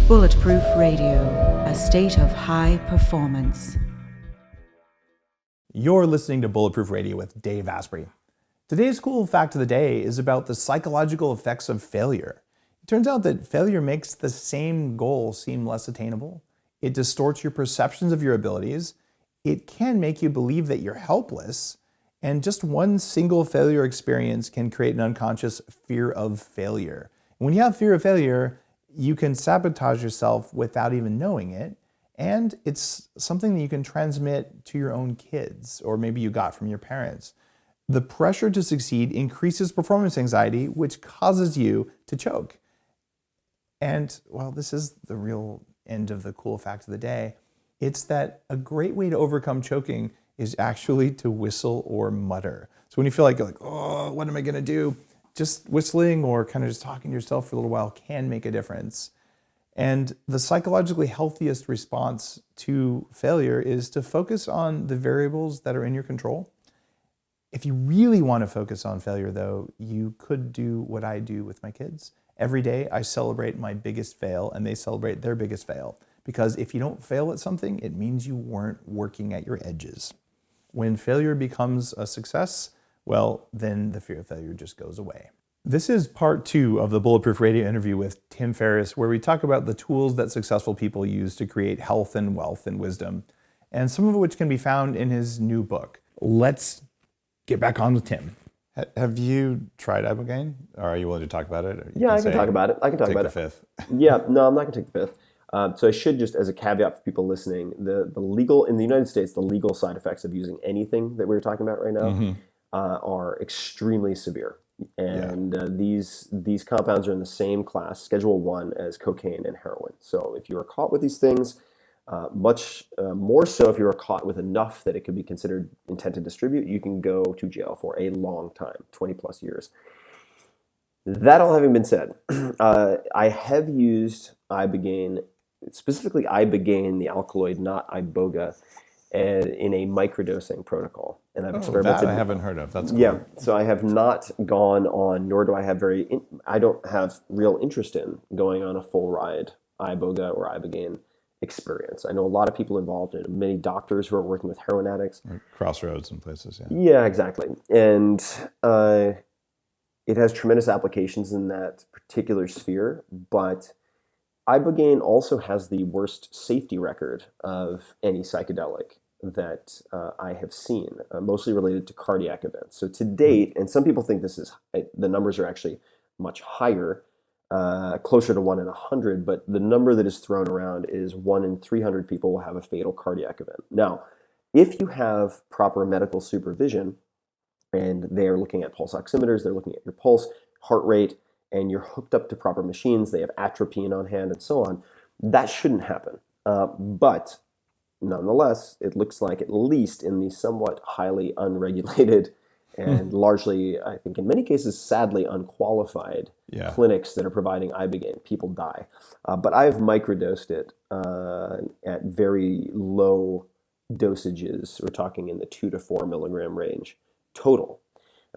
Bulletproof Radio, a state of high performance. You're listening to Bulletproof Radio with Dave Asprey. Today's cool fact of the day is about the psychological effects of failure. It turns out that failure makes the same goal seem less attainable. It distorts your perceptions of your abilities. It can make you believe that you're helpless. And just one single failure experience can create an unconscious fear of failure. And when you have fear of failure, you can sabotage yourself without even knowing it. And it's something that you can transmit to your own kids, or maybe you got from your parents. The pressure to succeed increases performance anxiety, which causes you to choke. And, well, this is the real end of the cool fact of the day. It's that a great way to overcome choking is actually to whistle or mutter. So when you feel like you're like, oh, what am I gonna do? Just whistling or kind of just talking to yourself for a little while can make a difference. And the psychologically healthiest response to failure is to focus on the variables that are in your control. If you really want to focus on failure, though, you could do what I do with my kids. Every day I celebrate my biggest fail and they celebrate their biggest fail. Because if you don't fail at something, it means you weren't working at your edges. When failure becomes a success, well, then the fear of failure just goes away. This is part 2 of the Bulletproof Radio interview with Tim Ferriss, where we talk about the tools that successful people use to create health and wealth and wisdom, and some of which can be found in his new book. Let's get back on with Tim. Have you tried ibogaine? Or are you willing to talk about it? Yeah, I can talk about it. Take the fifth. Yeah, no, I'm not going to take the fifth. So I should just, as a caveat for people listening, the legal, in the United States, the legal side effects of using anything that we're talking about right now are extremely severe. And these compounds are in the same class, Schedule 1, as cocaine and heroin. So if you are caught with these things, much more so if you are caught with enough that it could be considered intent to distribute, you can go to jail for a long time, 20 plus years. That all having been said, I have used ibogaine, specifically ibogaine, the alkaloid, not iboga, in a microdosing protocol. And I've experimented. That I haven't heard of. That's cool. Yeah, so I have not gone on, nor do I have I don't have real interest in going on a full ride iboga or ibogaine experience. I know a lot of people involved in it, many doctors who are working with heroin addicts. Or Crossroads and places, yeah. Yeah, exactly. And it has tremendous applications in that particular sphere, but ibogaine also has the worst safety record of any psychedelic that I have seen, mostly related to cardiac events. So to date, and some people think the numbers are actually much higher, closer to 1 in 100, but the number that is thrown around is 1 in 300 people will have a fatal cardiac event. Now, if you have proper medical supervision, and they're looking at pulse oximeters, they're looking at your pulse, heart rate, and you're hooked up to proper machines, they have atropine on hand and so on, that shouldn't happen. But nonetheless, it looks like, at least in the somewhat highly unregulated and largely, I think in many cases, sadly unqualified clinics that are providing ibogaine, people die. But I've microdosed it at very low dosages. We're talking in the 2 to 4 milligram range total,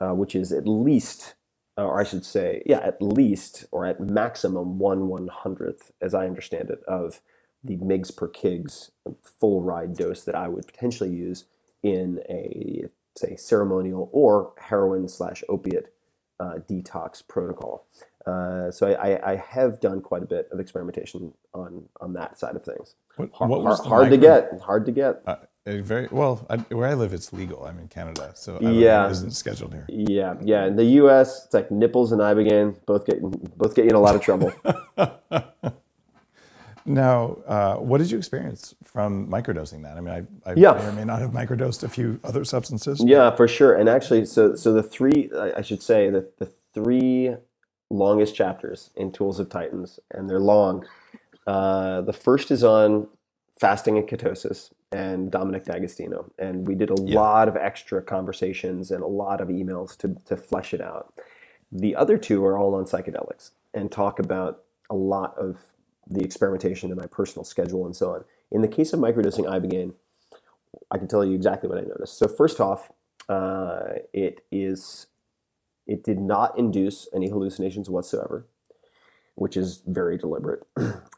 which is at least, or I should say, at least, or at maximum 1/100th, as I understand it, of the mgs per kgs full ride dose that I would potentially use in a, say, ceremonial or heroin/opiate detox protocol. So I have done quite a bit of experimentation on that side of things. Hard to get. Very well. Where I live, it's legal. I'm in Canada, so ibogaine isn't scheduled here. Yeah. In the U.S., it's like nipples and ibogaine both get you in a lot of trouble. Now, what did you experience from microdosing that? I mean, I may or may not have microdosed a few other substances. Yeah, for sure. And actually, so the three, I should say that the 3 longest chapters in Tools of Titans, and they're long. The first is on fasting and ketosis, and Dominic D'Agostino. And we did a lot of extra conversations and a lot of emails to flesh it out. The other 2 are all on psychedelics and talk about a lot of the experimentation in my personal schedule and so on. In the case of microdosing ibogaine, I can tell you exactly what I noticed. So first off, It did not induce any hallucinations whatsoever, which is very deliberate.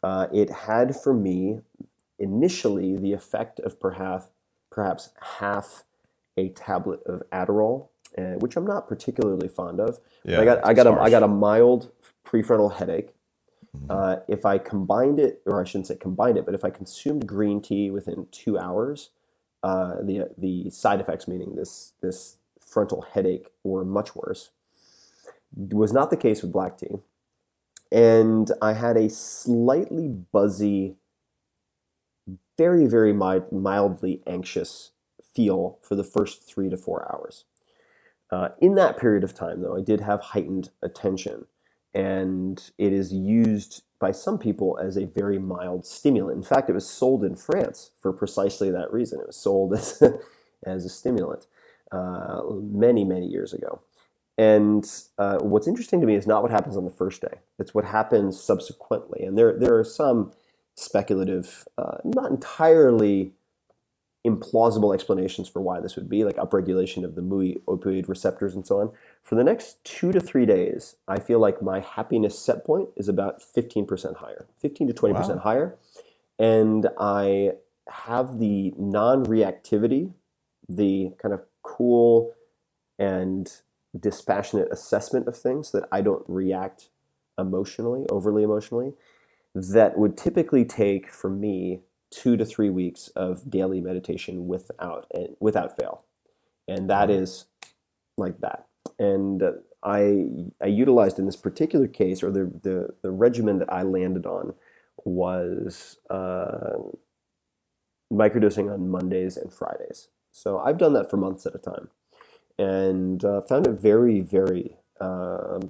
It had for me initially the effect of perhaps half a tablet of Adderall, which I'm not particularly fond of. Yeah, I got a mild prefrontal headache. If I combined it, or I shouldn't say combined it, but if I consumed green tea within 2 hours, the side effects, meaning this frontal headache, were much worse. It was not the case with black tea. And I had a slightly buzzy, very, very mildly anxious feel for the first 3 to 4 hours. In that period of time, though, I did have heightened attention, and it is used by some people as a very mild stimulant. In fact, it was sold in France for precisely that reason. It was sold as a stimulant many, many years ago. And what's interesting to me is not what happens on the first day. It's what happens subsequently. And there are some speculative, not entirely implausible explanations for why this would be, like upregulation of the MUI opioid receptors and so on. For the next 2 to 3 days, I feel like my happiness set point is about 15% higher, 15 to 20% higher. And I have the non-reactivity, the kind of cool and dispassionate assessment of things, that I don't react overly emotionally, that would typically take for me 2 to 3 weeks of daily meditation without fail. And that is like that. And I utilized in this particular case, or the regimen that I landed on was microdosing on Mondays and Fridays. So I've done that for months at a time, and found it very, very, at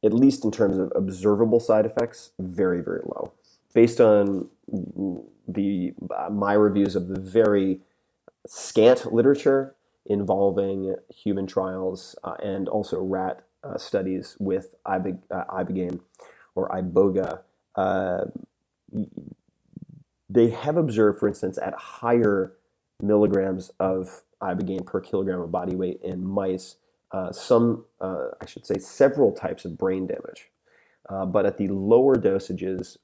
least in terms of observable side effects, very, very low. Based on my reviews of the very scant literature involving human trials and also rat studies with ibogaine or iboga, they have observed, for instance, at higher milligrams of ibogaine per kilogram of body weight in mice, several types of brain damage. But at the lower dosages,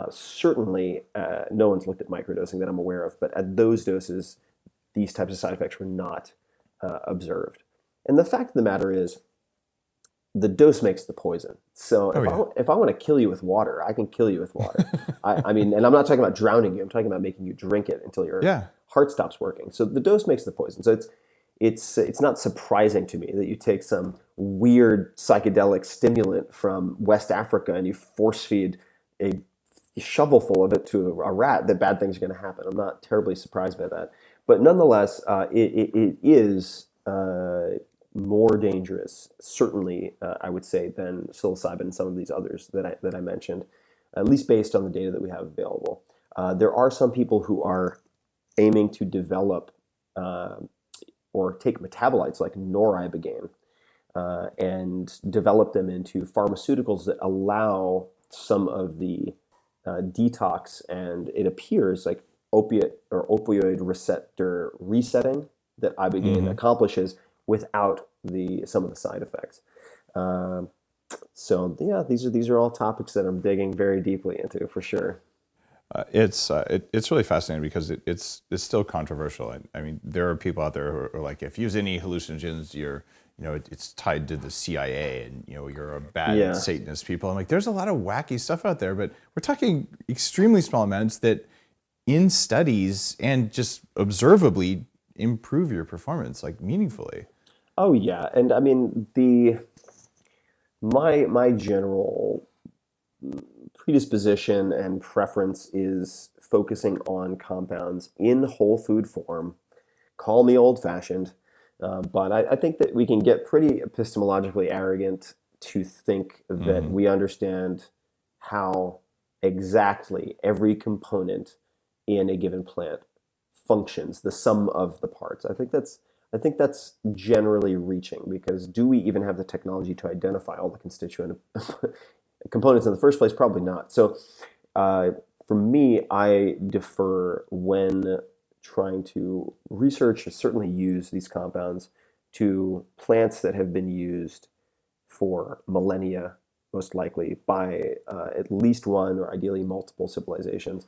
certainly no one's looked at microdosing that I'm aware of, but at those doses, these types of side effects were not observed. And the fact of the matter is, the dose makes the poison. So if I want to kill you with water, I can kill you with water. I mean, and I'm not talking about drowning you. I'm talking about making you drink it until your heart stops working. So the dose makes the poison. So it's not surprising to me that you take some weird psychedelic stimulant from West Africa and you force feed a shovelful of it to a rat, that bad things are going to happen. I'm not terribly surprised by that. But nonetheless, it is more dangerous, certainly, I would say, than psilocybin and some of these others that I mentioned, at least based on the data that we have available. There are some people who are aiming to develop or take metabolites like noribogaine and develop them into pharmaceuticals that allow some of the detox, and it appears like opiate or opioid receptor resetting that ibogaine accomplishes without some of the side effects. So yeah, these are all topics that I'm digging very deeply into for sure. It's really fascinating because it's still controversial. I mean, there are people out there who are like, if you use any hallucinogens, it's tied to the CIA and you're a bad Satanist people. I'm like, there's a lot of wacky stuff out there, but we're talking extremely small amounts that in studies and just observably improve your performance like meaningfully. Oh yeah, and I mean my general predisposition and preference is focusing on compounds in whole food form. Call me old-fashioned, but I think that we can get pretty epistemologically arrogant to think that we understand how exactly every component in a given plant functions, the sum of the parts. I think that's generally reaching, because do we even have the technology to identify all the constituent components in the first place? Probably not. So for me, I defer when trying to research or certainly use these compounds to plants that have been used for millennia, most likely by at least one or ideally multiple civilizations.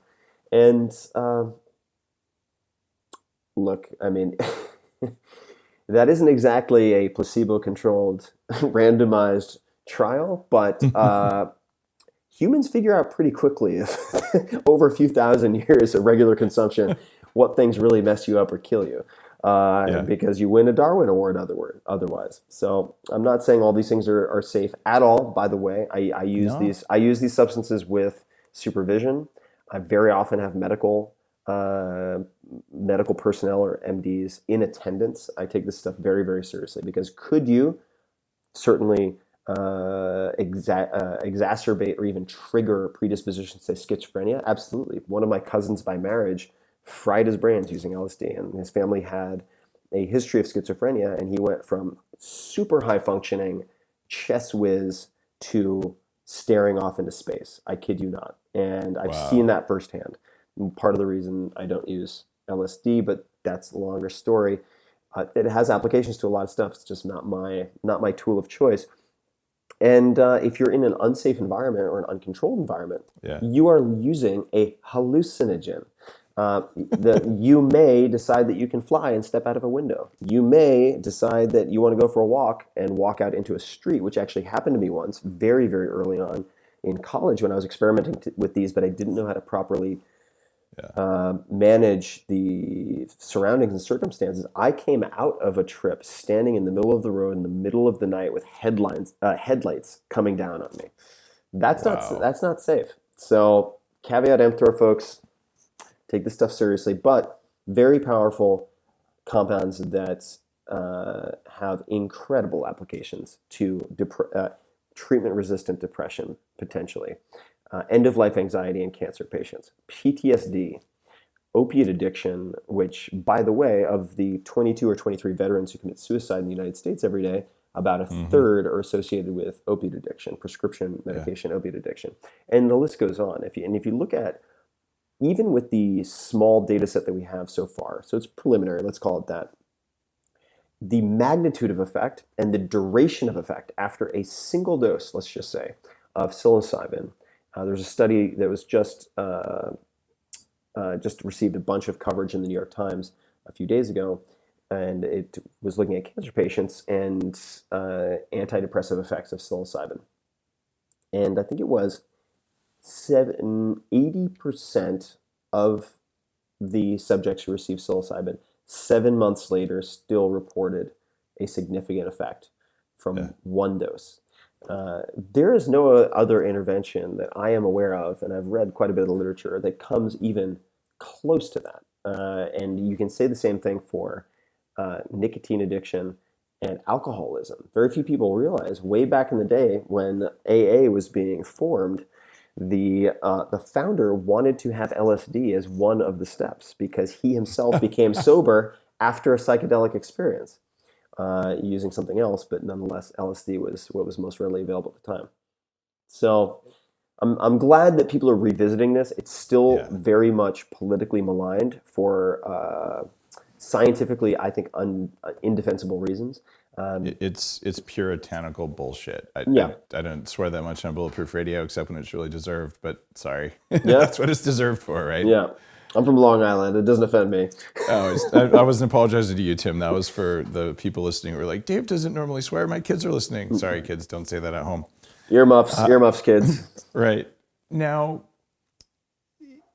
And look, I mean, that isn't exactly a placebo-controlled, randomized trial, but humans figure out pretty quickly, if over a few thousand years of regular consumption, what things really mess you up or kill you. Because you win a Darwin Award otherwise. So I'm not saying all these things are safe at all. By the way, I use these substances with supervision. I very often have medical personnel or MDs in attendance. I take this stuff very, very seriously, because could you certainly exacerbate or even trigger predispositions to schizophrenia? Absolutely. One of my cousins by marriage fried his brains using LSD, and his family had a history of schizophrenia, and he went from super high functioning chess whiz to staring off into space. I kid you not. And I've seen that firsthand. And part of the reason I don't use LSD, but that's a longer story. It has applications to a lot of stuff. It's just not my tool of choice. And if you're in an unsafe environment or an uncontrolled environment, you are using a hallucinogen. You may decide that you can fly and step out of a window. You may decide that you want to go for a walk and walk out into a street, which actually happened to me once very, very early on in college when I was experimenting with these, but I didn't know how to properly manage the surroundings and circumstances. I came out of a trip standing in the middle of the road in the middle of the night with headlights coming down on me. That's not safe. So caveat emptor, folks. Take this stuff seriously, but very powerful compounds that have incredible applications to treatment-resistant depression, potentially, end-of-life anxiety in cancer patients, PTSD, opiate addiction, which, by the way, of the 22 or 23 veterans who commit suicide in the United States every day, about a third are associated with opiate addiction, prescription medication, opiate addiction. And the list goes on. If you look at, even with the small data set that we have so far, so it's preliminary, let's call it that, the magnitude of effect and the duration of effect after a single dose, let's just say, of psilocybin. There's a study that was just received a bunch of coverage in the New York Times a few days ago, and it was looking at cancer patients and antidepressive effects of psilocybin. And I think it was 80% of the subjects who received psilocybin 7 months later still reported a significant effect from one dose. There is no other intervention that I am aware of, and I've read quite a bit of the literature, that comes even close to that. And you can say the same thing for nicotine addiction and alcoholism. Very few people realize, way back in the day when AA was being formed, the founder wanted to have LSD as one of the steps because he himself became sober after a psychedelic experience using something else, but nonetheless, LSD was what was most readily available at the time. So I'm glad that people are revisiting this. It's still very much politically maligned for scientifically, I think, indefensible reasons. It's puritanical bullshit. I don't swear that much on Bulletproof Radio, except when it's really deserved, but sorry. That's what it's deserved for, right? Yeah. I'm from Long Island. It doesn't offend me. I wasn't apologizing to you, Tim. That was for the people listening who were like, Dave doesn't normally swear. My kids are listening. Sorry, kids. Don't say that at home. Earmuffs, kids. Right. Now,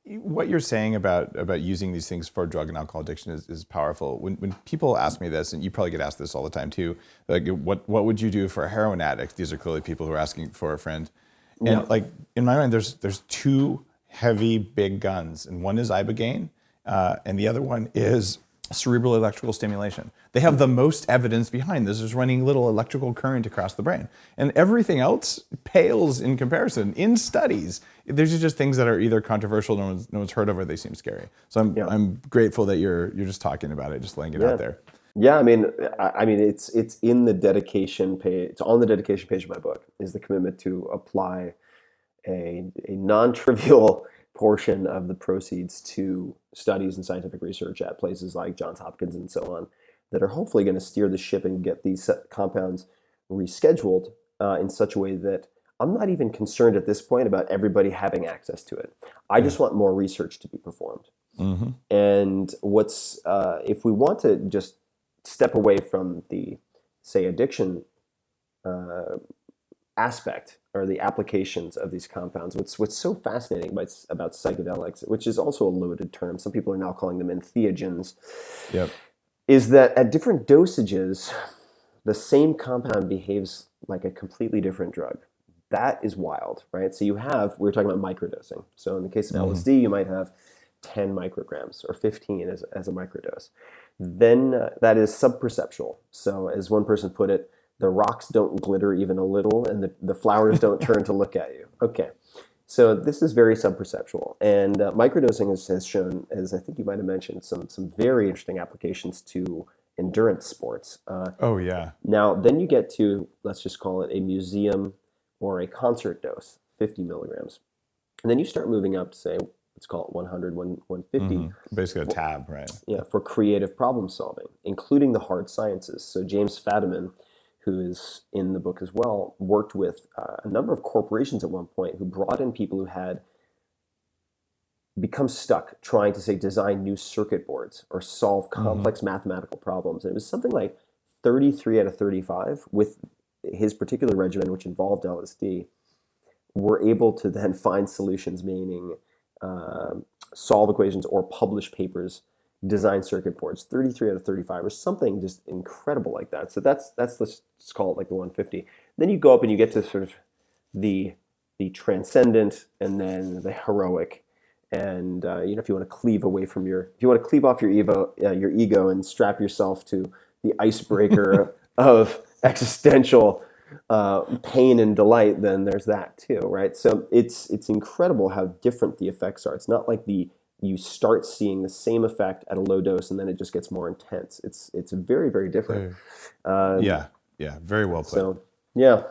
what you're saying about using these things for drug and alcohol addiction is powerful. When people ask me this, and you probably get asked this all the time too, like what would you do for a heroin addict? These are clearly people who are asking for a friend. And like in my mind, there's two heavy big guns, and one is ibogaine, and the other one is cerebral electrical stimulation. They have the most evidence behind this. Is running little electrical current across the brain, and everything else pales in comparison. In studies, there's just things that are either controversial, no one's heard of, or they seem scary. So I'm grateful that you're just talking about it, just laying it out there. Yeah, I mean, it's in the dedication page. It's on the dedication page of my book. Is the commitment to apply a non-trivial portion of the proceeds to studies and scientific research at places like Johns Hopkins and so on that are hopefully going to steer the ship and get these compounds rescheduled in such a way that I'm not even concerned at this point about everybody having access to it. I just want more research to be performed. Mm-hmm. And if we want to just step away from the, say, addiction aspect or the applications of these compounds, what's so fascinating about psychedelics, which is also a loaded term, some people are now calling them entheogens, Yep. is that at different dosages, the same compound behaves like a completely different drug. That is wild, right? So we're talking about microdosing. So in the case of LSD, you might have 10 micrograms or 15 as a microdose. Then that is subperceptual. So as one person put it, the rocks don't glitter even a little and the flowers don't turn to look at you. Okay. So this is very subperceptual. And microdosing has shown, as I think you might have mentioned, some very interesting applications to endurance sports. Oh, yeah. Now, then you get to, let's just call it a museum or a concert dose, 50 milligrams. And then you start moving up to, say, let's call it 100, 150. Mm-hmm. Basically a tab, right? Yeah, for creative problem solving, including the hard sciences. So James Fadiman, who is in the book as well, worked with a number of corporations at one point who brought in people who had become stuck trying to, say, design new circuit boards or solve complex mathematical problems. And it was something like 33 out of 35 with his particular regimen, which involved LSD, were able to then find solutions, meaning solve equations or publish papers, design circuit boards. 33 out of 35 or something just incredible like that. So that's let's call it like the 150. Then you go up and you get to sort of the transcendent and then the heroic. And if you want to cleave off your ego and strap yourself to the icebreaker of existential pain and delight, then there's that too, right? So it's incredible how different the effects are. It's not like you start seeing the same effect at a low dose and then it just gets more intense. It's very, very different. Yeah, very well put. So yeah,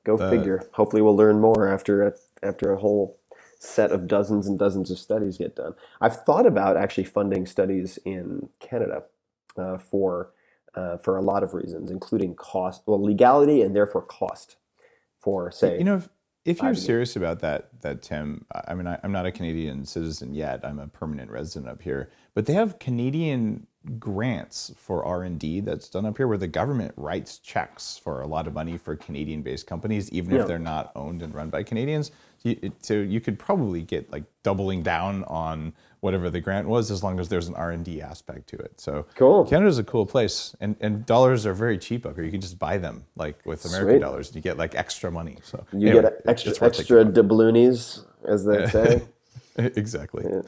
go figure. Hopefully we'll learn more after a whole set of dozens and dozens of studies get done. I've thought about actually funding studies in Canada for a lot of reasons, including cost, legality, and therefore cost. For, say, if you're serious about that, Tim. I mean, I'm not a Canadian citizen yet. I'm a permanent resident up here, but they have Canadian grants for R&D that's done up here, where the government writes checks for a lot of money for Canadian-based companies, even if they're not owned and run by Canadians. So you could probably get like doubling down on whatever the grant was, as long as there's an R&D aspect to it. So cool. Canada's a cool place, and dollars are very cheap up here. You can just buy them like with American dollars, and you get like extra money. So you get extra doubloonies, as they say. Exactly. Yeah.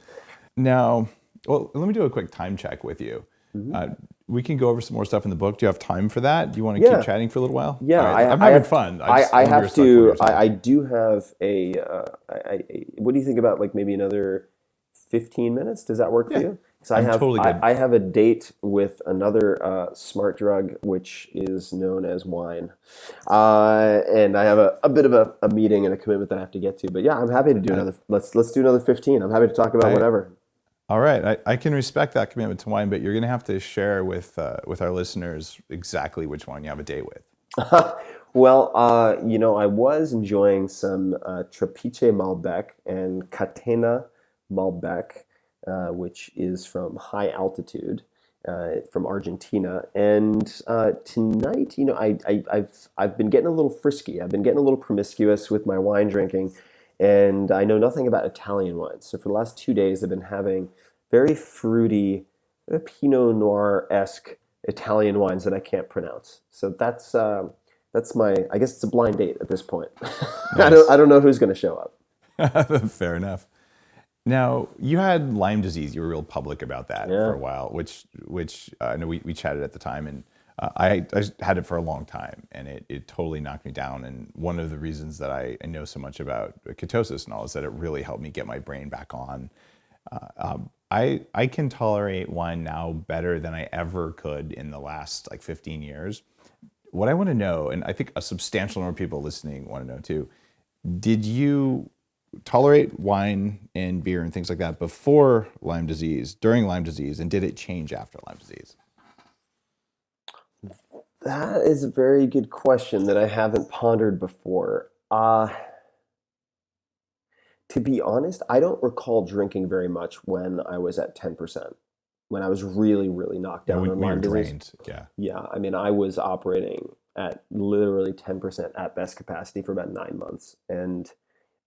Now, well, let me do a quick time check with you. Mm-hmm. We can go over some more stuff in the book. Do you have time for that? Do you want to keep chatting for a little while? Yeah, right. I'm having fun. I do have a. What do you think about like maybe another 15 minutes? Does that work for you? So I have a date with another smart drug, which is known as wine, and I have a bit of a meeting and a commitment that I have to get to. But yeah, I'm happy to do another. Let's do another 15. I'm happy to talk about whatever. All right, I can respect that commitment to wine, but you're going to have to share with our listeners exactly which one you have a date with. Well, I was enjoying some Trapiche Malbec and Catena Malbec, which is from high altitude, from Argentina. And tonight, I've been getting a little frisky. I've been getting a little promiscuous with my wine drinking. And I know nothing about Italian wines. So for the last 2 days, I've been having very fruity, Pinot Noir-esque Italian wines that I can't pronounce. So that's my, I guess it's a blind date at this point. Nice. I don't know who's going to show up. Fair enough. Now, you had Lyme disease. You were real public about that for a while, which I know we chatted at the time, and I had it for a long time, and it totally knocked me down. And one of the reasons that I know so much about ketosis and all is that it really helped me get my brain back on. I can tolerate wine now better than I ever could in the last like 15 years. What I want to know, and I think a substantial number of people listening want to know too, did you tolerate wine and beer and things like that before Lyme disease, during Lyme disease, and did it change after Lyme disease? That is a very good question that I haven't pondered before. To be honest, I don't recall drinking very much when I was at 10%, when I was really, really knocked down on Lyme disease. Drained. Yeah. Yeah, I mean, I was operating at literally 10% at best capacity for about 9 months. And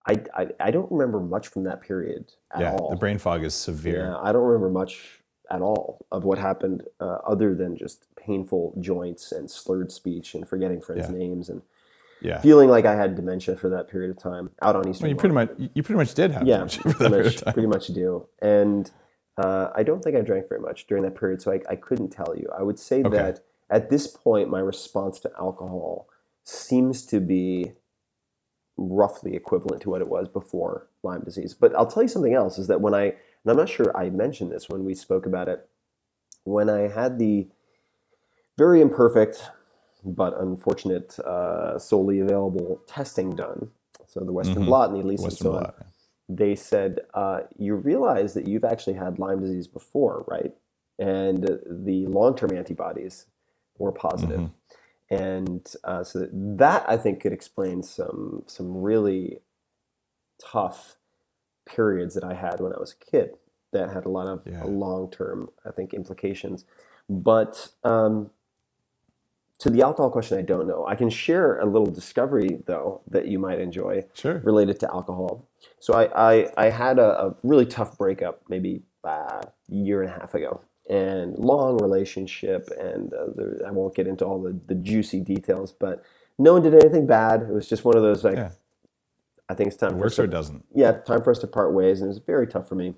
I don't remember much from that period at all. The brain fog is severe. Yeah, I don't remember much at all of what happened other than just painful joints and slurred speech and forgetting friends' names and feeling like I had dementia for that period of time out on Eastern. Well, you pretty much did have dementia for that period of time. Pretty much do. And I don't think I drank very much during that period, so I couldn't tell you. I would say that at this point, my response to alcohol seems to be roughly equivalent to what it was before Lyme disease. But I'll tell you something else, is that when and I'm not sure I mentioned this when we spoke about it, when I had the very imperfect but unfortunate solely available testing done, so the Western blot and the Elise and so on, they said, you realize that you've actually had Lyme disease before, right? And the long-term antibodies were positive. And so that I think could explain some really tough periods that I had when I was a kid that had a lot of long-term, I think, implications. But to the alcohol question, I don't know. I can share a little discovery, though, that you might enjoy related to alcohol. So I had a really tough breakup maybe a year and a half ago. And long relationship, and I won't get into all the juicy details, but no one did anything bad. It was just one of those, I think it's time. It works or it doesn't. Yeah, time for us to part ways, and it was very tough for me.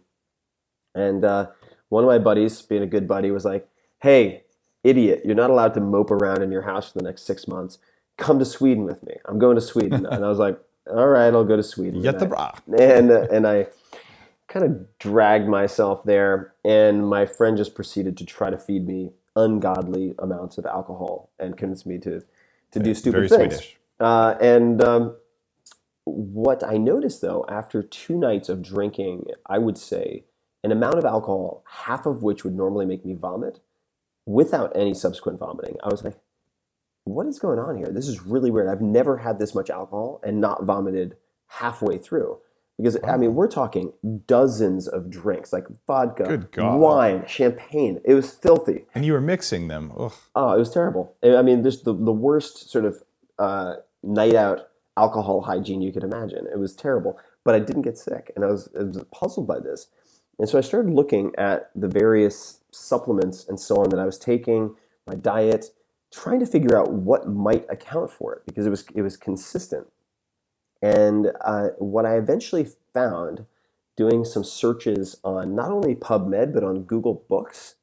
And one of my buddies, being a good buddy, was like, "Hey, idiot, you're not allowed to mope around in your house for the next 6 months. Come to Sweden with me. I'm going to Sweden." And I was like, "All right, I'll go to Sweden." Jättebra. And I kind of dragged myself there, and my friend just proceeded to try to feed me ungodly amounts of alcohol and convince me to do stupid things. Swedish. What I noticed, though, after 2 nights of drinking, I would say an amount of alcohol, half of which would normally make me vomit, without any subsequent vomiting, I was like, what is going on here? This is really weird. I've never had this much alcohol and not vomited halfway through. Because, I mean, we're talking dozens of drinks, like vodka, wine, champagne. It was filthy. And you were mixing them. Ugh. Oh, it was terrible. I mean, there's the worst sort of night out alcohol hygiene you could imagine. It was terrible. But I didn't get sick, and I was puzzled by this. And so I started looking at the various supplements and so on that I was taking, my diet, trying to figure out what might account for it, because it was consistent. And what I eventually found, doing some searches on not only PubMed, but on Google Books,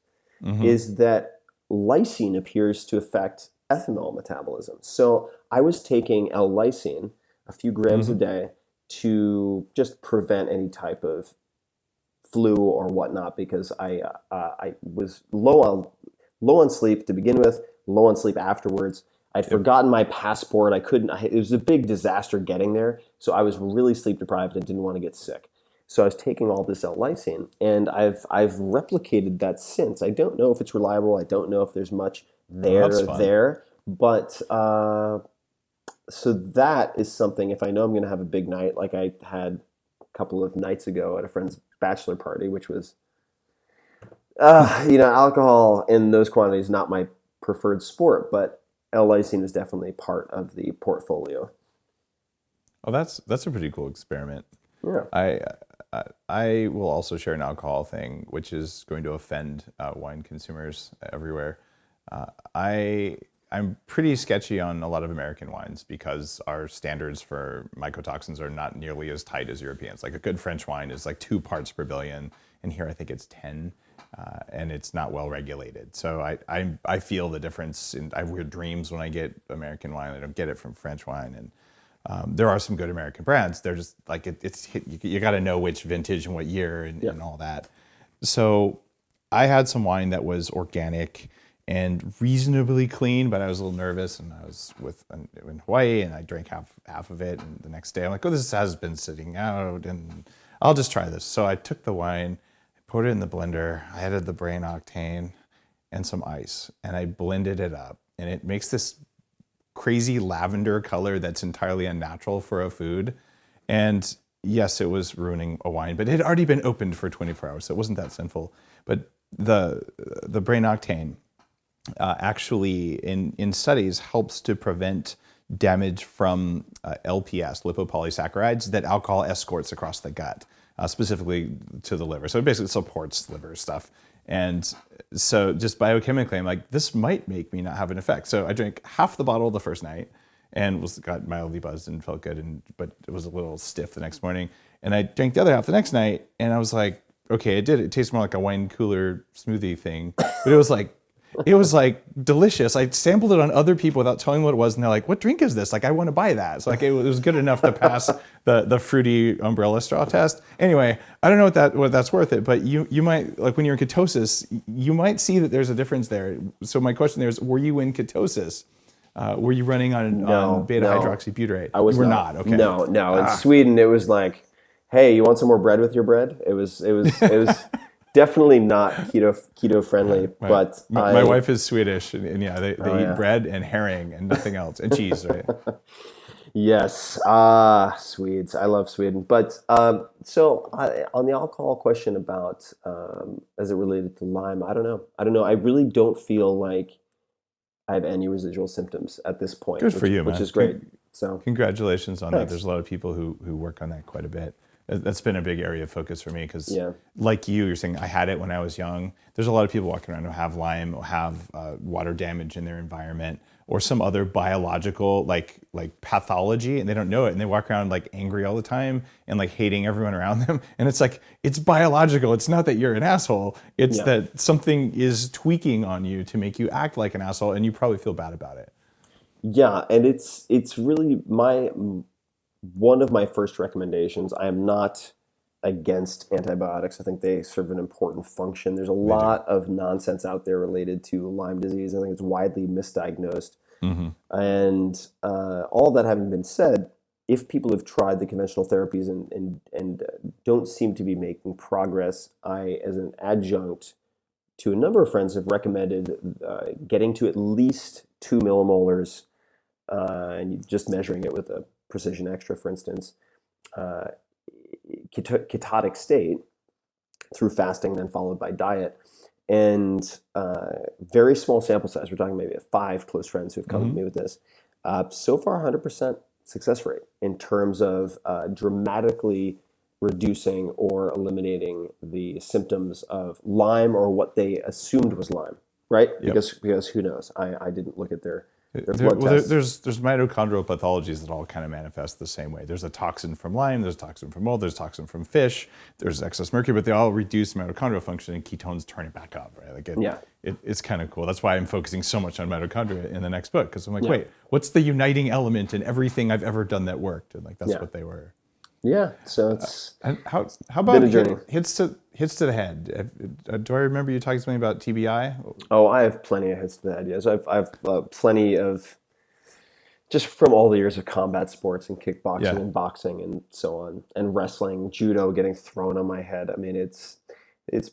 is that lysine appears to affect ethanol metabolism. So I was taking L-lysine, a few grams a day, to just prevent any type of flu or whatnot, because I was low on sleep to begin with, low on sleep afterwards. I'd forgotten my passport. It was a big disaster getting there. So I was really sleep deprived and didn't want to get sick. So I was taking all this L-lysine, and I've replicated that since. I don't know if it's reliable. I don't know if there's much there. But so that is something, if I know I'm going to have a big night, like I had a couple of nights ago at a friend's bachelor party, which was, alcohol in those quantities, not my preferred sport, but L-lysine is definitely part of the portfolio. Oh, that's a pretty cool experiment. Yeah. I will also share an alcohol thing, which is going to offend wine consumers everywhere. I'm pretty sketchy on a lot of American wines because our standards for mycotoxins are not nearly as tight as Europeans. Like a good French wine is like 2 parts per billion, and here I think it's 10. And it's not well regulated. So I feel the difference. I have weird dreams when I get American wine. I don't get it from French wine. And there are some good American brands. They're just like, you got to know which vintage and what year and all that. So I had some wine that was organic and reasonably clean, but I was a little nervous, and I was in Hawaii, and I drank half of it, and the next day I'm like, oh, this has been sitting out, and I'll just try this. So I took the wine, I put it in the blender, I added the brain octane and some ice, and I blended it up, and it makes this crazy lavender color that's entirely unnatural for a food. And yes, it was ruining a wine, but it had already been opened for 24 hours, so it wasn't that sinful. But the brain octane actually in studies helps to prevent damage from LPS, lipopolysaccharides, that alcohol escorts across the gut, specifically to the liver. So it basically supports liver stuff. And so just biochemically, I'm like, this might make me not have an effect. So I drank half the bottle the first night and got mildly buzzed and felt good, but it was a little stiff the next morning. And I drank the other half the next night, and I was like, okay, it tastes more like a wine cooler smoothie thing, but it was like delicious. I sampled it on other people without telling what it was, and they're like, what drink is this? Like, I want to buy that. So like, it was good enough to pass the fruity umbrella straw test. Anyway, I don't know what that's worth it, but you might, like when you're in ketosis, you might see that there's a difference there. So my question there is, were you in ketosis? Were you running on beta hydroxybutyrate? I was not. Okay. No. In Sweden, it was like, hey, you want some more bread with your bread? It was definitely not keto friendly. Yeah, but my wife is Swedish, and yeah, they eat bread and herring and nothing else, and cheese, right? Yes, Swedes. I love Sweden. But so on the alcohol question about as it related to Lyme, I don't know. I really don't feel like I have any residual symptoms at this point. Good for you, man. Which is great. So congratulations on Thanks. that. There's a lot of people who work on that quite a bit. That's been a big area of focus for me because, like you're saying, I had it when I was young. There's a lot of people walking around who have Lyme or have water damage in their environment or some other biological like pathology, and they don't know it, and they walk around like angry all the time and like hating everyone around them. And it's like, it's biological. It's not that you're an asshole. It's that something is tweaking on you to make you act like an asshole, and you probably feel bad about it. Yeah, and it's really one of my first recommendations. I am not against antibiotics. I think they serve an important function. There's a lot of nonsense out there related to Lyme disease. I think it's widely misdiagnosed. Mm-hmm. And all that having been said, if people have tried the conventional therapies and don't seem to be making progress, I, as an adjunct to a number of friends, have recommended getting to at least 2 millimolars, and just measuring it with a Precision Extra, for instance, ketotic state through fasting, then followed by diet, and very small sample size. We're talking maybe 5 close friends who've come to me with this. So far, 100% success rate in terms of dramatically reducing or eliminating the symptoms of Lyme or what they assumed was Lyme, right? Yep. Because who knows? I didn't look at their blood tests. There's mitochondrial pathologies that all kind of manifest the same way. There's a toxin from Lyme, there's a toxin from mold, there's a toxin from fish, there's excess mercury, but they all reduce mitochondrial function, and ketones turn it back up, right? It's kind of cool. That's why I'm focusing so much on mitochondria in the next book, because I'm like, wait, what's the uniting element in everything I've ever done that worked? And like, that's what they were. Yeah, so it's how about hits to the head? Do I remember you talking to me about TBI? Oh, I have plenty of hits to the head. Yes, I've plenty of, just from all the years of combat sports and kickboxing and boxing and so on, and wrestling, judo, getting thrown on my head. I mean, it's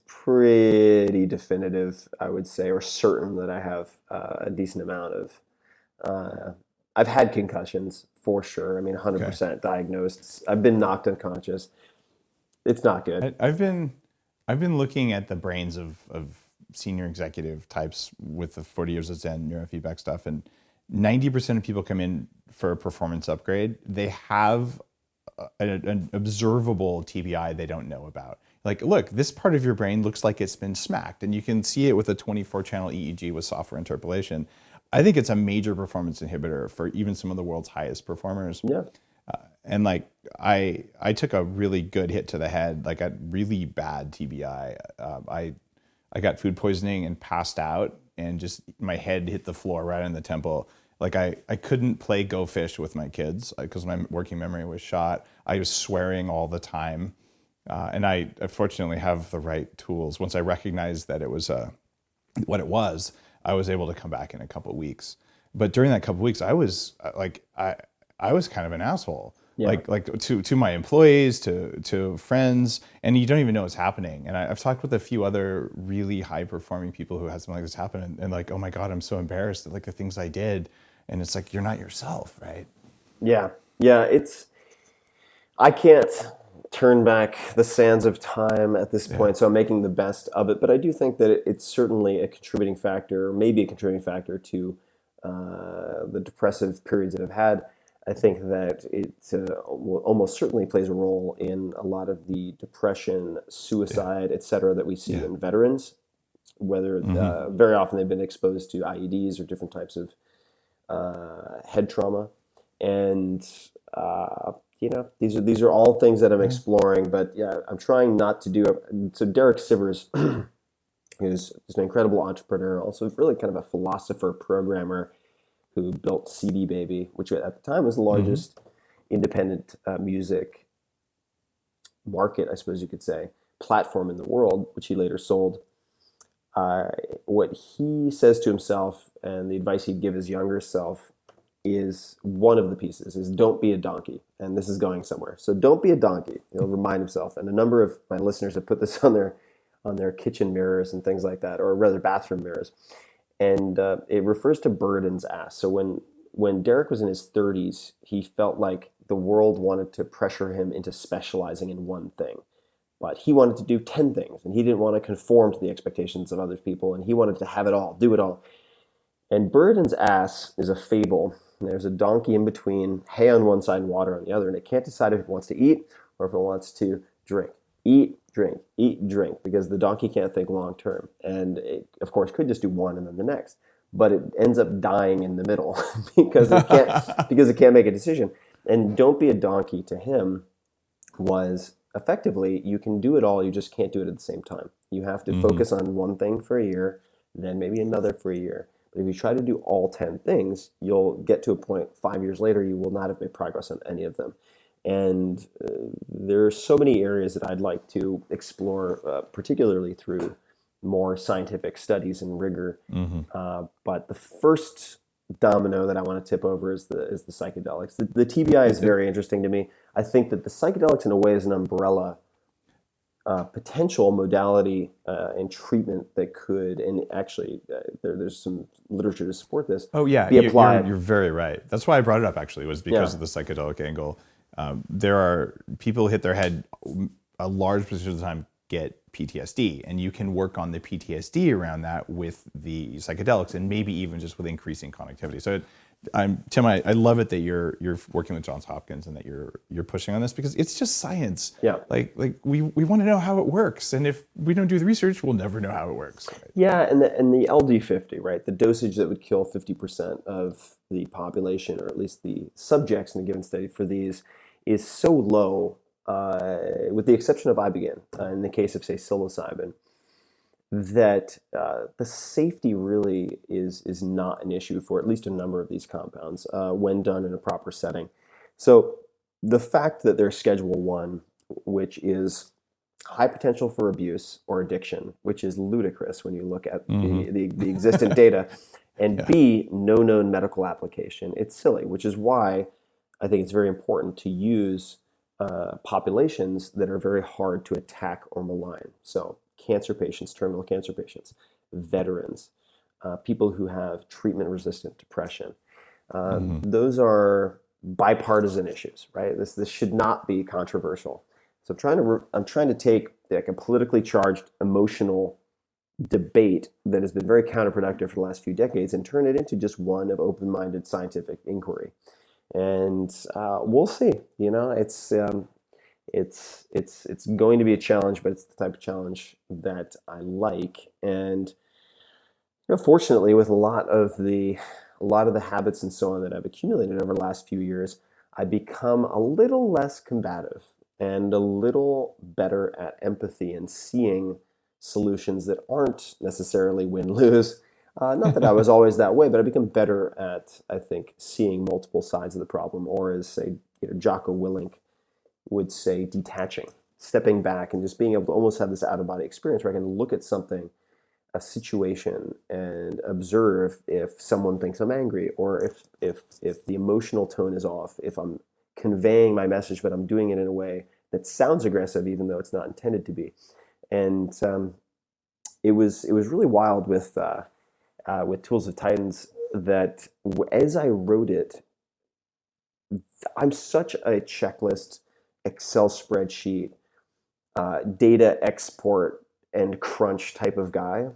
pretty definitive, I would say, or certain that I have a decent amount of. I've had concussions for sure. I mean, 100% diagnosed. I've been knocked unconscious. It's not good. I've been looking at the brains of senior executive types with the 40 years of Zen neurofeedback stuff, and 90% of people come in for a performance upgrade. They have an observable TBI they don't know about. Like, look, this part of your brain looks like it's been smacked, and you can see it with a 24-channel EEG with software interpolation. I think it's a major performance inhibitor for even some of the world's highest performers. Yeah. And like, I took a really good hit to the head, like a really bad TBI. I got food poisoning and passed out, and just my head hit the floor right in the temple. Like I couldn't play Go Fish with my kids because my working memory was shot. I was swearing all the time. And I fortunately have the right tools. Once I recognized that it was what it was, I was able to come back in a couple of weeks. But during that couple of weeks, I was I was kind of an asshole. Yeah. Like to my employees, to friends, and you don't even know what's happening. And I've talked with a few other really high performing people who had something like this happen, and like, oh my God, I'm so embarrassed at like the things I did. And it's like, you're not yourself, right? Yeah. I can't turn back the sands of time at this point, so I'm making the best of it. But I do think that it's certainly a contributing factor, maybe a contributing factor to the depressive periods that I've had. I think that it almost certainly plays a role in a lot of the depression, suicide, et cetera, that we see in veterans, whether very often they've been exposed to IEDs or different types of head trauma. And these are all things that I'm exploring, but I'm trying not to do it. So Derek Sivers is an incredible entrepreneur, also really kind of a philosopher, programmer who built CD Baby, which at the time was the largest independent music market, I suppose you could say, platform in the world, which he later sold. What he says to himself and the advice he'd give his younger self is one of the pieces is don't be a donkey. And this is going somewhere. So don't be a donkey. He'll remind himself. And a number of my listeners have put this on their kitchen mirrors and things like that, or rather bathroom mirrors. And it refers to Burden's ass. So when Derek was in his 30s, he felt like the world wanted to pressure him into specializing in one thing. But he wanted to do 10 things, and he didn't want to conform to the expectations of other people, and he wanted to have it all, do it all. And Burden's ass is a fable. There's a donkey in between, hay on one side and water on the other, and it can't decide if it wants to eat or if it wants to drink. Eat, drink, because the donkey can't think long term. And it, of course, could just do one and then the next. But it ends up dying in the middle because it can't make a decision. And don't be a donkey to him was effectively, you can do it all, you just can't do it at the same time. You have to focus on one thing for a year, then maybe another for a year. But if you try to do all 10 things, you'll get to a point 5 years later, you will not have made progress on any of them. And there are so many areas that I'd like to explore, particularly through more scientific studies and rigor. But the first domino that I want to tip over is the psychedelics. The TBI is very interesting to me. I think that the psychedelics, in a way, is an umbrella potential modality and treatment that could, and actually there's some literature to support this. Oh yeah, be applied. You're very right. That's why I brought it up. Actually, was because of the psychedelic angle. There are people who hit their head a large percentage of the time get PTSD, and you can work on the PTSD around that with the psychedelics, and maybe even just with increasing connectivity. So, Tim, I love it that you're working with Johns Hopkins and that you're pushing on this, because it's just science. Yeah. Like we want to know how it works, and if we don't do the research, we'll never know how it works. Right? Yeah, and the LD50, right, the dosage that would kill 50% of the population, or at least the subjects in a given study for these, is so low, with the exception of Ibogaine, in the case of, say, psilocybin, that the safety really is not an issue for at least a number of these compounds when done in a proper setting. So the fact that they're Schedule 1, which is high potential for abuse or addiction, which is ludicrous when you look at the existent data, and B, no known medical application, it's silly, which is why I think it's very important to use populations that are very hard to attack or malign. So cancer patients, terminal cancer patients, veterans, people who have treatment-resistant depression. Those are bipartisan issues, right? This should not be controversial. So I'm trying to take like a politically charged, emotional debate that has been very counterproductive for the last few decades and turn it into just one of open-minded scientific inquiry. And we'll see. You know, it's going to be a challenge, but it's the type of challenge that I like. And fortunately, with a lot of the habits and so on that I've accumulated over the last few years, I've become a little less combative and a little better at empathy and seeing solutions that aren't necessarily win-lose. Not that I was always that way, but I've become better at, I think, seeing multiple sides of the problem, or as, say, Jocko Willink would say, detaching, stepping back and just being able to almost have this out-of-body experience where I can look at something a situation and observe if someone thinks I'm angry, or if the emotional tone is off, if I'm conveying my message but I'm doing it in a way that sounds aggressive even though it's not intended to be. And it was really wild with Tools of Titans that as I wrote it, I'm such a checklist, Excel spreadsheet, data export and crunch type of guy.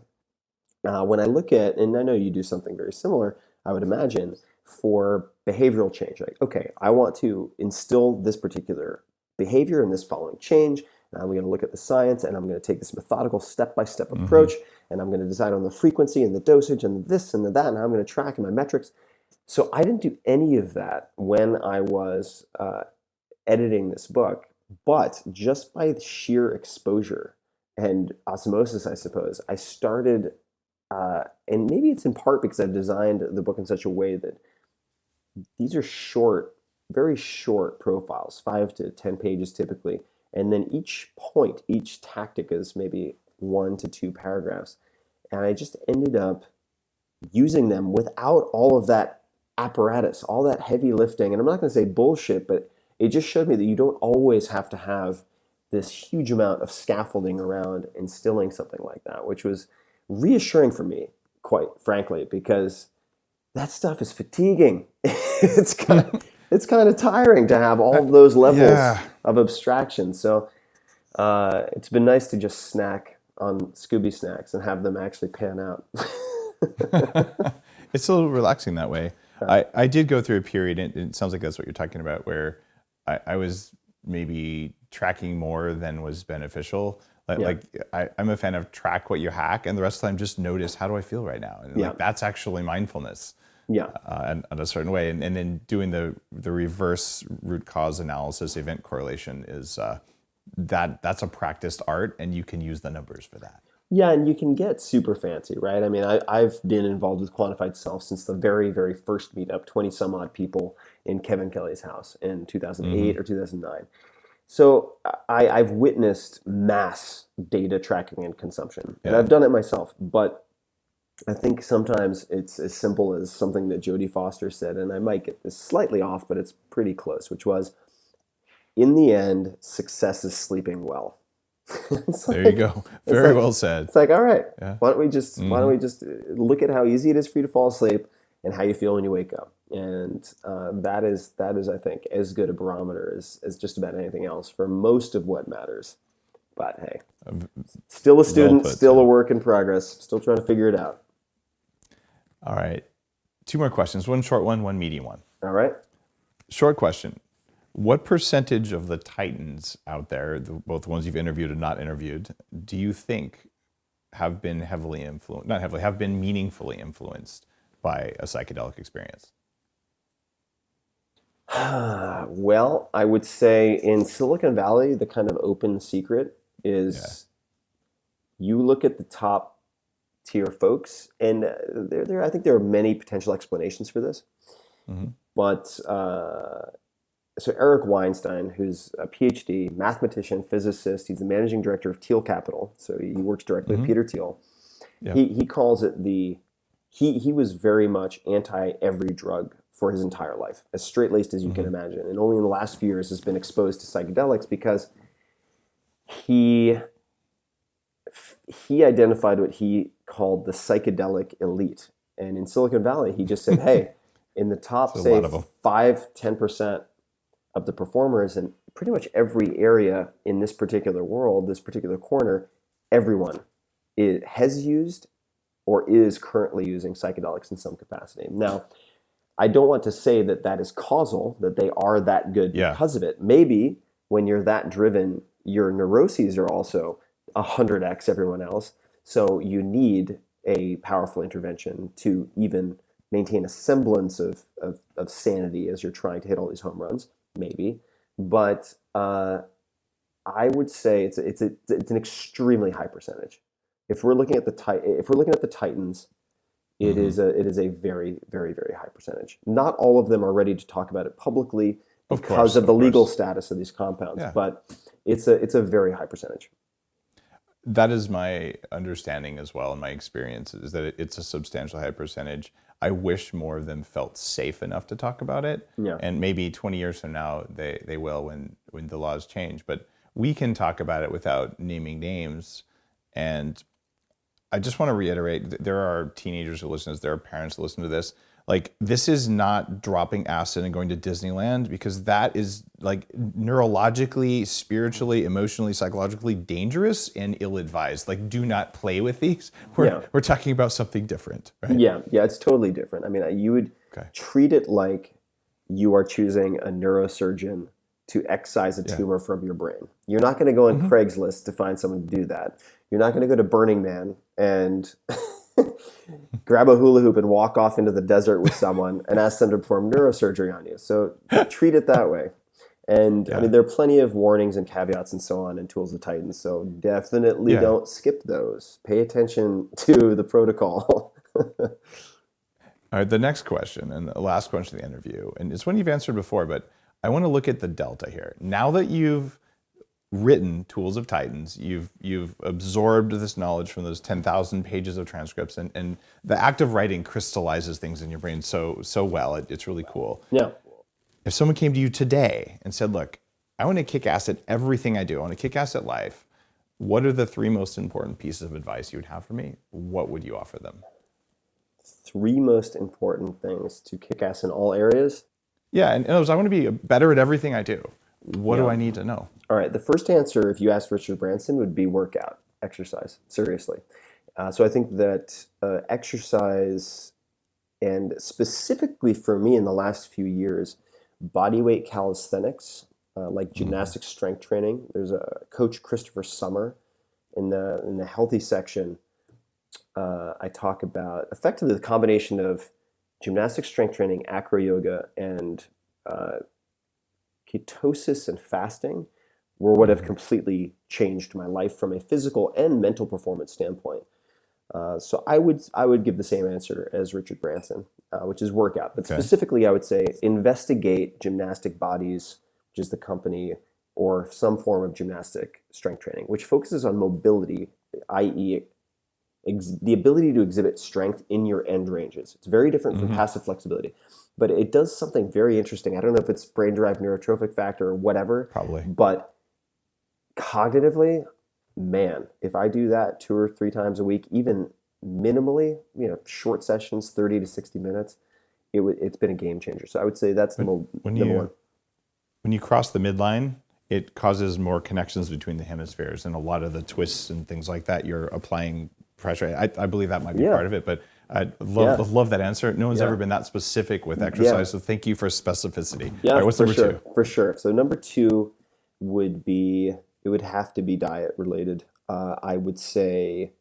When I look at, and I know you do something very similar, I would imagine, for behavioral change. Like, okay, I want to instill this particular behavior and this following change. And I'm going to look at the science, and I'm going to take this methodical step-by-step approach, and I'm going to decide on the frequency and the dosage and this and that, and I'm going to track my metrics. So I didn't do any of that when I was editing this book, but just by sheer exposure and osmosis, I suppose, I started, and maybe it's in part because I've designed the book in such a way that these are short, very short profiles, 5 to 10 pages typically, and then each point, each tactic is maybe 1 to 2 paragraphs, and I just ended up using them without all of that apparatus, all that heavy lifting. And I'm not going to say bullshit, but it just showed me that you don't always have to have this huge amount of scaffolding around instilling something like that, which was reassuring for me, quite frankly, because that stuff is fatiguing. It's kind of tiring to have all of those levels of abstraction. So it's been nice to just snack on Scooby snacks and have them actually pan out. It's a little relaxing that way. I did go through a period, and it sounds like that's what you're talking about, where I was maybe tracking more than was beneficial. I'm a fan of track what you hack, and the rest of the time just notice, how do I feel right now? And like, that's actually mindfulness. And in a certain way. And then doing the reverse root cause analysis, event correlation is that's a practiced art, and you can use the numbers for that. Yeah, and you can get super fancy, right? I mean, I've been involved with Quantified Self since the very, very first meetup, 20 some odd people in Kevin Kelly's house in 2008 or 2009. So I've witnessed mass data tracking and consumption, and I've done it myself. But I think sometimes it's as simple as something that Jodie Foster said, and I might get this slightly off, but it's pretty close, which was, in the end, success is sleeping well. There you go. Very well said. It's like, all right, why don't we just look at how easy it is for you to fall asleep and how you feel when you wake up. And that is, I think, as good a barometer as just about anything else for most of what matters. But hey, still a student, still a work in progress, still trying to figure it out. All right. 2 more questions. One short one, one medium one. All right. Short question. What percentage of the titans out there, both the ones you've interviewed and not interviewed, do you think have been have been meaningfully influenced by a psychedelic experience? Well, I would say in Silicon Valley, the kind of open secret is you look at the top tier folks, and I think there are many potential explanations for this. But so Eric Weinstein, who's a PhD, mathematician, physicist, he's the managing director of Thiel Capital, so he works directly with Peter Thiel. He calls it he was very much anti every drug for his entire life, as straight-laced as you can imagine, and only in the last few years has been exposed to psychedelics because he identified what he called the psychedelic elite. And in Silicon Valley, he just said, hey, in the top, say, 5-10% of the performers in pretty much every area in this particular world, this particular corner, everyone has used or is currently using psychedelics in some capacity. Now, I don't want to say that that is causal, that they are that good because of it. Maybe when you're that driven, your neuroses are also 100x everyone else. So you need a powerful intervention to even maintain a semblance of sanity as you're trying to hit all these home runs. Maybe, but I would say it's an extremely high percentage. If we're looking at the titans, it is a very, very, very high percentage. Not all of them are ready to talk about it publicly because of the legal status of these compounds, but it's a very high percentage. That is my understanding as well, and my experience is that it's a substantial high percentage. I wish more of them felt safe enough to talk about it. Yeah. And maybe 20 years from now, they will when the laws change. But we can talk about it without naming names. And I just want to reiterate, there are teenagers who listen to this, there are parents who listen to this. Like, this is not dropping acid and going to Disneyland, because that is like neurologically, spiritually, emotionally, psychologically dangerous and ill-advised. Like, do not play with these. We're talking about something different, right? Yeah, it's totally different. I mean, you would treat it like you are choosing a neurosurgeon to excise a tumor from your brain. You're not going to go on Craigslist to find someone to do that. You're not going to go to Burning Man and grab a hula hoop and walk off into the desert with someone and ask them to perform neurosurgery on you. So treat it that way. And I mean, there are plenty of warnings and caveats and so on in Tools of Titans. So definitely don't skip those. Pay attention to the protocol. All right, the next question, and the last question of the interview, and it's one you've answered before, but I want to look at the delta here. Now that you've written Tools of Titans, you've absorbed this knowledge from those 10,000 pages of transcripts, and the act of writing crystallizes things in your brain so well. It's really cool. Yeah. If someone came to you today and said, look, I want to kick ass at everything I do, I want to kick ass at life, what are the 3 most important pieces of advice you would have for me? What would you offer them? 3 most important things to kick ass in all areas? Yeah, and I want to be better at everything I do. What do I need to know? All right, the first answer, if you asked Richard Branson, would be workout, exercise, seriously. So I think that exercise, and specifically for me in the last few years, bodyweight calisthenics, like gymnastics strength training. There's a coach, Christopher Summer, in the healthy section. I talk about effectively the combination of gymnastics strength training, acro yoga, and ketosis and fasting were what have completely changed my life from a physical and mental performance standpoint. So I would give the same answer as Richard Branson, which is workout. But specifically, I would say investigate Gymnastic Bodies, which is the company, or some form of gymnastic strength training, which focuses on mobility, i.e. the ability to exhibit strength in your end ranges. It's very different from passive flexibility, but it does something very interesting. I don't know if it's brain-derived neurotrophic factor or whatever. Probably. But cognitively, man, if I do that 2 or 3 times a week, even minimally, short sessions, 30 to 60 minutes, it's been a game changer. So I would say that's number one. When you cross the midline, it causes more connections between the hemispheres, and a lot of the twists and things like that, you're applying pressure. I believe that might be part of it, but I love that answer. No one's ever been that specific with exercise, so thank you for specificity. Yeah, all right, what's number 2? For sure. So number 2 would be, it would have to be diet related. I would say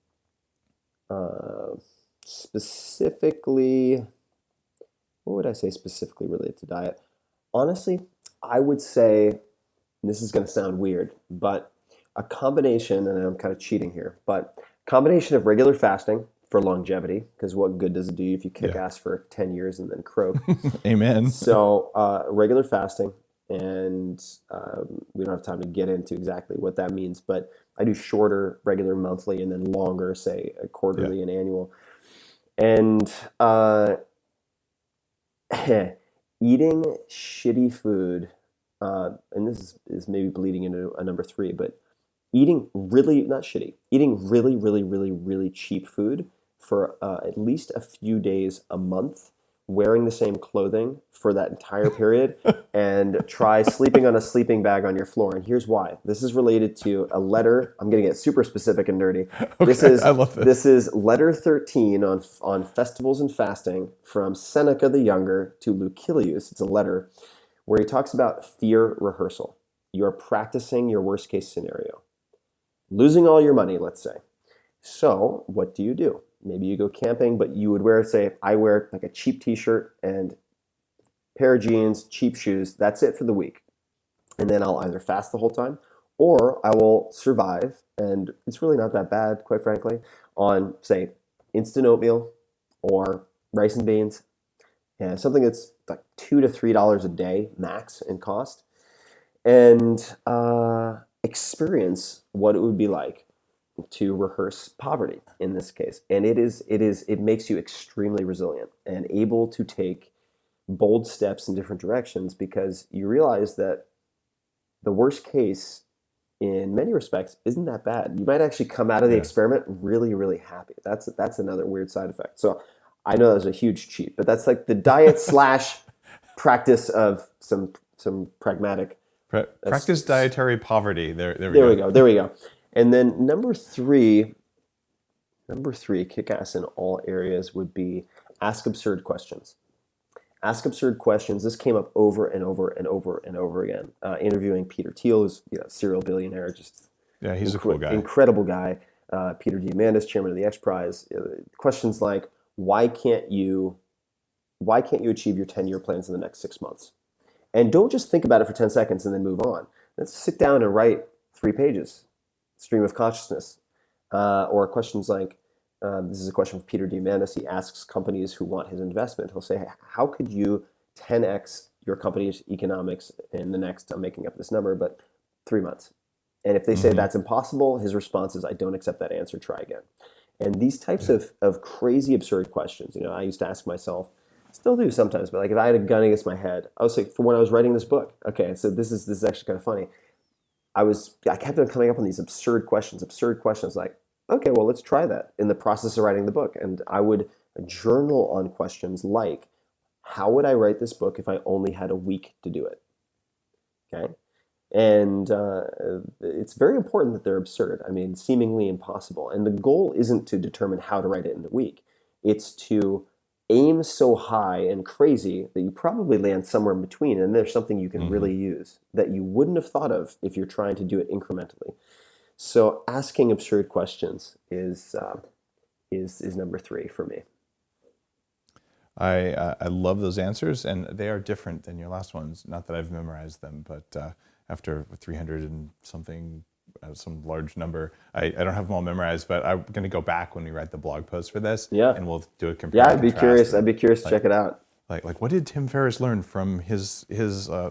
specifically, what would I say specifically related to diet? Honestly, I would say, and this is going to sound weird, but a combination, and I'm kind of cheating here, but combination of regular fasting for longevity, because what good does it do you if you kick ass for 10 years and then croak? Amen. So regular fasting, and we don't have time to get into exactly what that means, but I do shorter, regular monthly, and then longer, say a quarterly and annual. And eating shitty food, and this is maybe bleeding into a number 3, but eating really, not shitty, eating really, really, really, really cheap food for at least a few days a month, wearing the same clothing for that entire period, and try sleeping on a sleeping bag on your floor. And here's why. This is related to a letter. I'm going to get super specific and nerdy. Okay, I love this. This is letter 13 on festivals and fasting from Seneca the Younger to Lucilius. It's a letter where he talks about fear rehearsal. You're practicing your worst case scenario. Losing all your money, let's say. So what do? Maybe you go camping, but you would wear, say, I wear like a cheap t-shirt and pair of jeans, cheap shoes. That's it for the week. And then I'll either fast the whole time, or I will survive, and it's really not that bad, quite frankly, on, say, instant oatmeal or rice and beans, and something that's like $2 to $3 a day max in cost, and experience what it would be like to rehearse poverty in this case. And it makes you extremely resilient and able to take bold steps in different directions, because you realize that the worst case in many respects isn't that bad. You might actually come out of the experiment really, really happy. That's another weird side effect. So I know that was a huge cheat, but that's like the diet slash practice of some pragmatic. Practice dietary poverty. There we go. And then number three, kick-ass in all areas, would be ask absurd questions. Ask absurd questions. This came up over and over and over and over again. Interviewing Peter Thiel, who's serial billionaire, he's a cool guy, incredible guy. Peter Diamandis, chairman of the X Prize. Questions like, why can't you achieve your 10-year plans in the next 6 months? And don't just think about it for 10 seconds and then move on. Let's sit down and write 3 pages. Stream of consciousness. Or questions like, this is a question from Peter Diamandis. He asks companies who want his investment. He'll say, how could you 10x your company's economics in the next, I'm making up this number, but 3 months? And if they say that's impossible, his response is, I don't accept that answer, try again. And these types of crazy, absurd questions, I used to ask myself, still do sometimes, but like if I had a gun against my head, I was like, for when I was writing this book, okay, so this is actually kind of funny. I kept on coming up on these absurd questions, like, okay, well, let's try that in the process of writing the book. And I would journal on questions like, how would I write this book if I only had a week to do it? Okay. And it's very important that they're absurd. I mean, seemingly impossible. And the goal isn't to determine how to write it in a week. It's to aim so high and crazy that you probably land somewhere in between, and there's something you can really use that you wouldn't have thought of if you're trying to do it incrementally. So asking absurd questions is number 3 for me. I love those answers, and they are different than your last ones. Not that I've memorized them, but after 300 and something, some large number, I don't have them all memorized. But I'm going to go back when we write the blog post for this, and we'll do a comparison. Yeah, I'd be curious to check it out. Like what did Tim Ferriss learn from his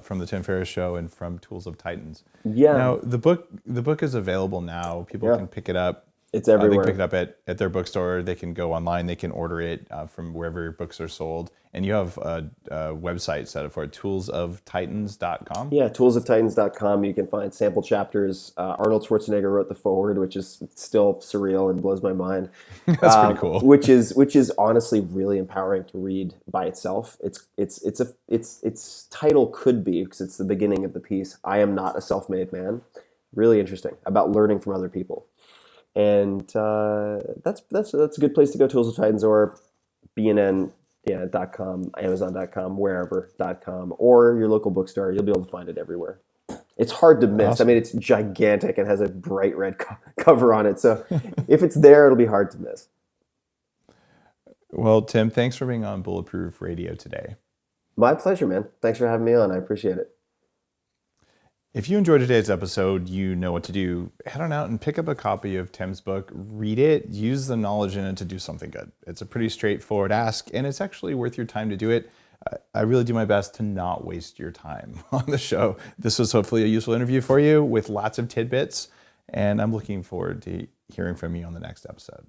from the Tim Ferriss Show and from Tools of Titans? Yeah. Now the book is available now. People can pick it up. It's everywhere. They can pick it up at their bookstore. They can go online. They can order it from wherever your books are sold. And you have a website set up for it, toolsoftitans.com. Yeah, toolsoftitans.com. You can find sample chapters. Arnold Schwarzenegger wrote the foreword, which is still surreal and blows my mind. That's pretty cool. Which is honestly really empowering to read by itself. Its title could be, because it's the beginning of the piece, I Am Not a Self-Made Man. Really interesting, about learning from other people. And that's a good place to go. Tools of Titans, or bnn.com, amazon.com, wherever.com, or your local bookstore. You'll be able to find it everywhere. It's hard to miss. Awesome. I mean, it's gigantic and has a bright red cover on it. So if it's there, it'll be hard to miss. Well, Tim, thanks for being on Bulletproof Radio today. My pleasure, man. Thanks for having me on. I appreciate it. If you enjoyed today's episode, you know what to do. Head on out and pick up a copy of Tim's book, read it, use the knowledge in it to do something good. It's a pretty straightforward ask, and it's actually worth your time to do it. I really do my best to not waste your time on the show. This was hopefully a useful interview for you with lots of tidbits, and I'm looking forward to hearing from you on the next episode.